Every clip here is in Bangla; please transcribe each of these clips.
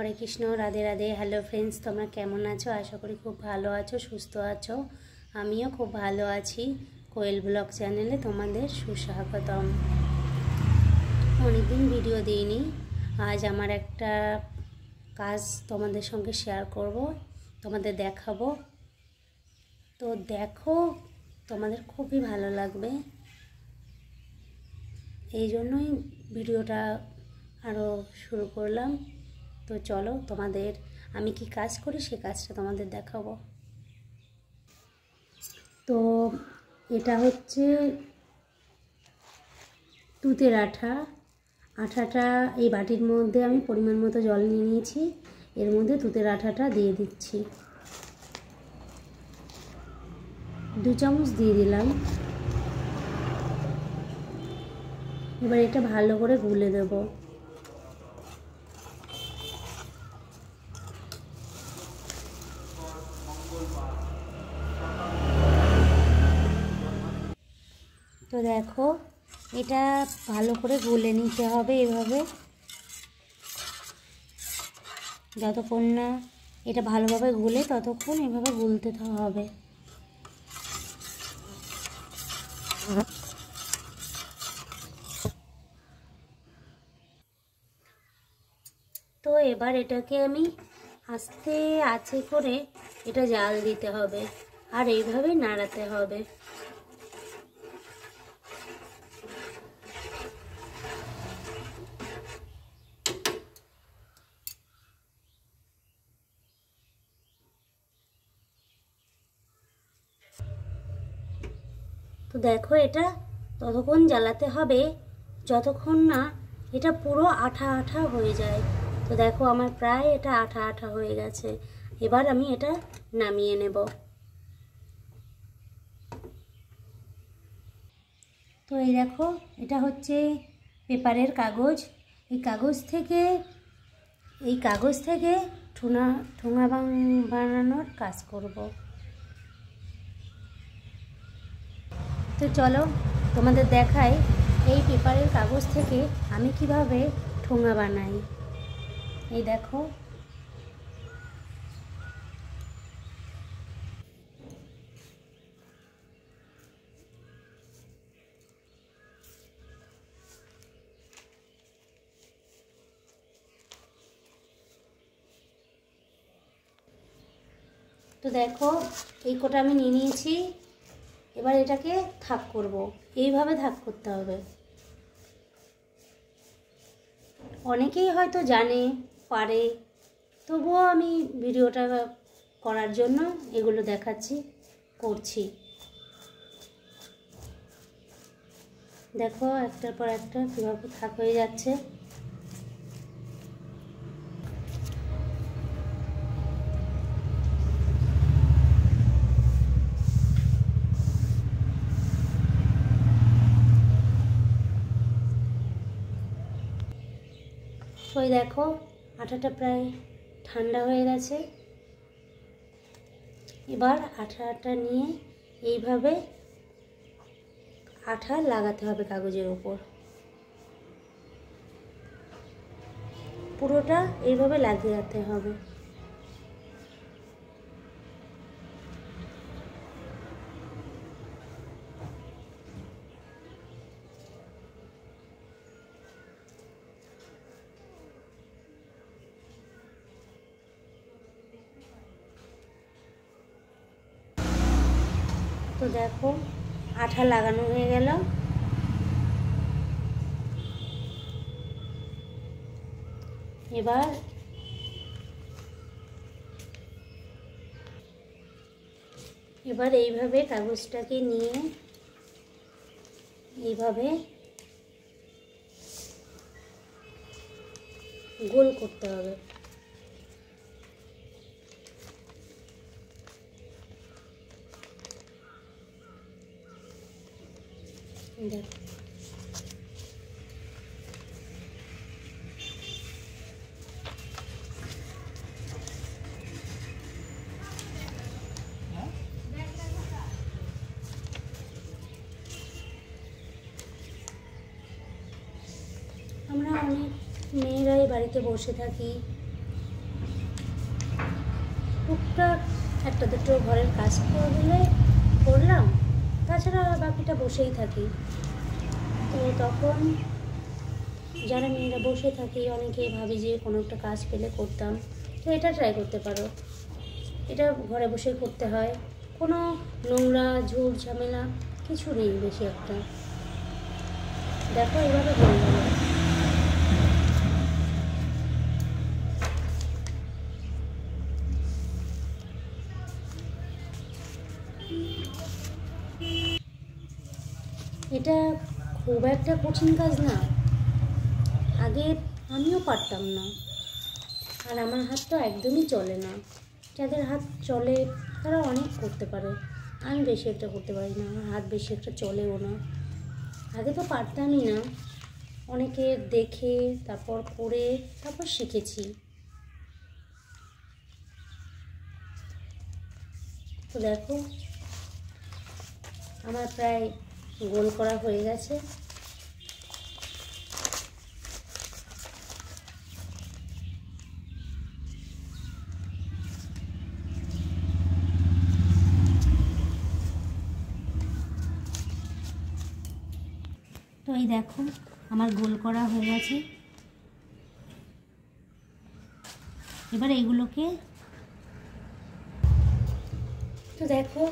हरे कृष्ण राधे राधे। हेलो फ्रेंड्स, तोमरा केमन आछो? आशा करी खूब भालो आछो, सुस्थ आछो। आमिओ खूब भालो आछि। कोयल ब्लग चैनेले तोमादेर सुस्वागतम। अनेकदिन भिडियो दिइनि। आज आमार एकटा काज तोमादेर संगे शेयर करब, तोमादेर देखाबो। तो देखो, तोमादेर खूबই भालो लागबे। এই জন্যই ভিডিওটা আরও শুরু করলাম। তো চলো, তোমাদের আমি কি কাজ করি সেই কাজটা তোমাদের দেখাবো। তো এটা হচ্ছে তুতের আঠা। আঠাটা এই বাটির মধ্যে আমি পরিমাণ মতো জল নিয়ে নিয়েছি। এর মধ্যে তুতের আঠাটা দিয়ে দিচ্ছি। 2 চামচ দিয়ে দিলাম। এবার এটা ভালো করে গুলে দেব। তো দেখো, এটা ভালো করে গুলে নিতে হবে এভাবে। যতক্ষণ না এটা ভালোভাবে গুলে ততক্ষণ এভাবে গুলতে হবে। তো এবার এটাকে আমি আস্তে আঁচে করে এটা জাল দিতে হবে আর এইভাবে নাড়াতে হবে। তো দেখো, এটা ততক্ষণ জ্বালাতে হবে যতক্ষণ না এটা পুরো আঠা আঠা হয়ে যায়। তো দেখো, আমার প্রায় এটা আঠা আঠা হয়ে গেছে। এবার আমি এটা নামিয়ে নেব। তো এই দেখো, এটা হচ্ছে পেপারের কাগজ। এই কাগজ থেকে ঠোঙা বানানোর কাজ করব। তো চলো তোমাদের দেখাই এই পেপারের কাগজ থেকে আমি কিভাবে ঠোঙা বানাই। এই দেখো, তো দেখো এই কোটা আমি নিয়ে নিয়েছি। এবার এটাকে থাক করব। এইভাবে থাক করতে হবে। অনেকেই হয়তো জানে, পারে, তবুও আমি ভিডিওটা করার জন্য এগুলো দেখাচ্ছি, করছি। দেখো একটার পর একটা কীভাবে থাক হয়ে যাচ্ছে। ওই দেখো, আঠাটা প্রায় ঠান্ডা হয়ে গেছে। এবার আঠাটা নিয়ে এইভাবে আঠা লাগাতে হবে কাগজের উপর। পুরোটা এইভাবে লাগিয়ে দিতে হবে। তো দেখো, আঠা লাগানো হয়ে গেল। এবার এইভাবে কাগজটাকে নিয়ে এইভাবে গোল করতে হবে। দেখো, আমরা অনেক মেয়েরাই বাড়িতে বসে থাকি, একটা দুটো ঘরের কাজ করে দিলে করলাম, তাছাড়া বাকিটা বসেই থাকি। তো তখন যারা মেয়েরা বসে থাকি অনেকেই ভাবি যে কোনো একটা কাজ পেলে করতাম, তো এটা ট্রাই করতে পারো। এটা ঘরে বসেই করতে হয়, কোনো নোংরা ঝুট ঝামেলা কিছু নেই বেশি একটা। দেখো এইভাবে হয়ে গেল। এটা খুব একটা কঠিন কাজ না, আগে আমিও পারতাম না, আর আমার হাত তো একদমই চলে না। যাদের হাত চলে তারা অনেক করতে পারে, আমি বেশি একটা করতে পারি না, আমার হাত বেশি একটা চলেও না। আগে তো পারতামই না, অনেকে দেখে তারপর করে তারপর শিখেছি। তো দেখো আমার প্রায় গোল করা হয়ে গেছে। তো এই দেখো আমার গোল করা হয়ে গেছে। এবার এইগুলোকে, তো দেখো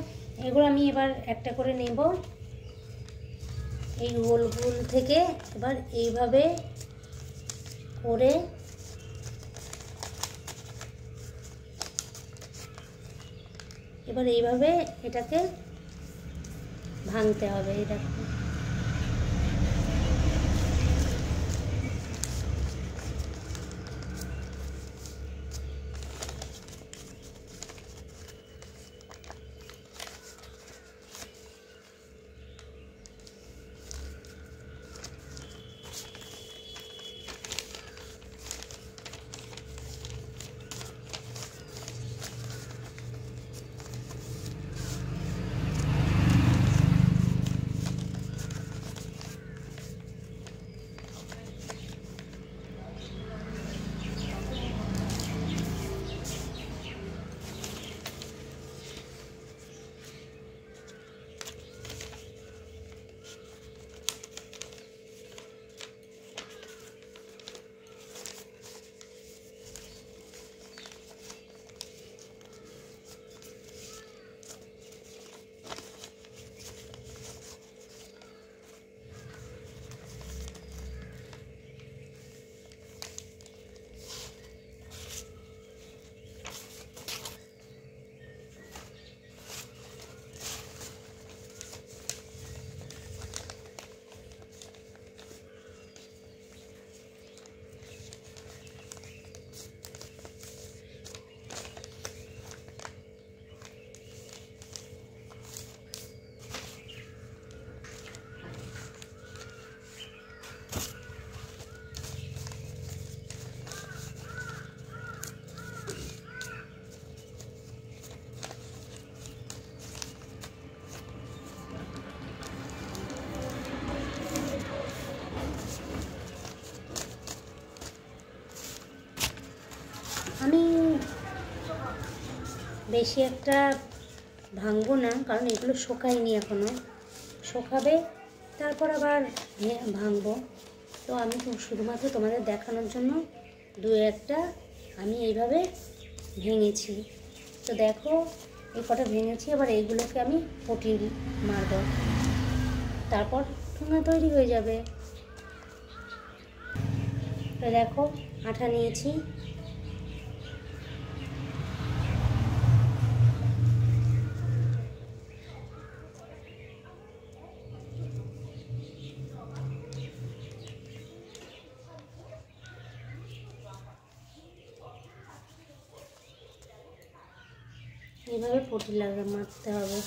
এগুলো আমি এবার একটা করে নেব। এই গোল গোল থেকে এবার এইভাবে করে এবার এইভাবে এটাকে ভাঙতে হবে। এই দেখো আমি বেশি একটা ভাঙবো না, কারণ এগুলো শোকায়নি এখনো, শোকাবে তারপর আবার ভাঙবো। তো আমি তো শুধুমাত্র তোমাদের দেখানোর জন্য দু একটা আমি এইভাবে ভেঙেছি। তো দেখো এই কটা ভেঙেছি, এবার এইগুলোকে আমি পটি মারব, তারপর ঠোঙা তৈরি হয়ে যাবে। তো দেখো আঠা নিয়েছি, এইভাবে পটি মারতে হবে।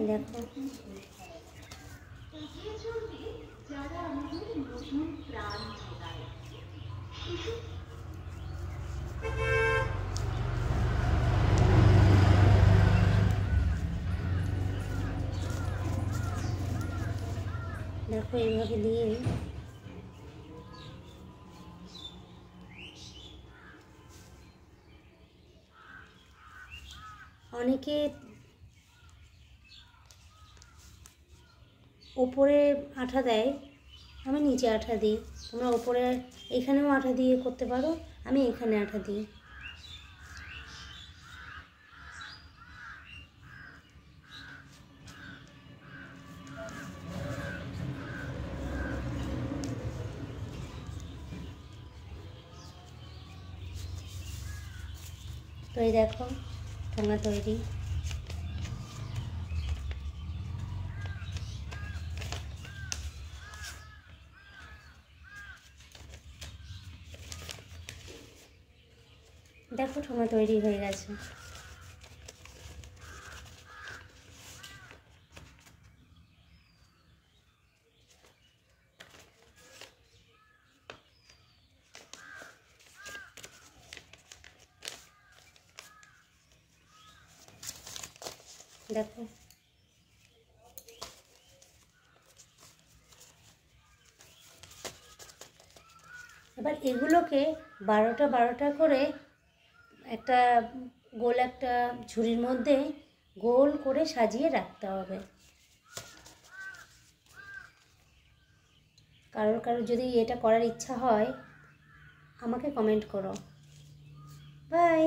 দেখো দেখো এইভাবে দিয়ে অনেকে ওপরে আঠা দেয়, আমি নিচে আঠা দিই। তোমরা ওপরে এখানেও আঠা দিয়ে করতে পারো, আমি এখানে আঠা দিই। তো এই দেখো ঠোঙা তৈরি। দেখো ঠোঙা তৈরি হয়ে গেছে। দেখো এবার এগুলোকে 12টা করে একটা গোল একটা ঝুড়ির মধ্যে গোল করে সাজিয়ে রাখতে হবে। কারোর যদি এটা করার ইচ্ছা হয় আমাকে কমেন্ট করো। বাই।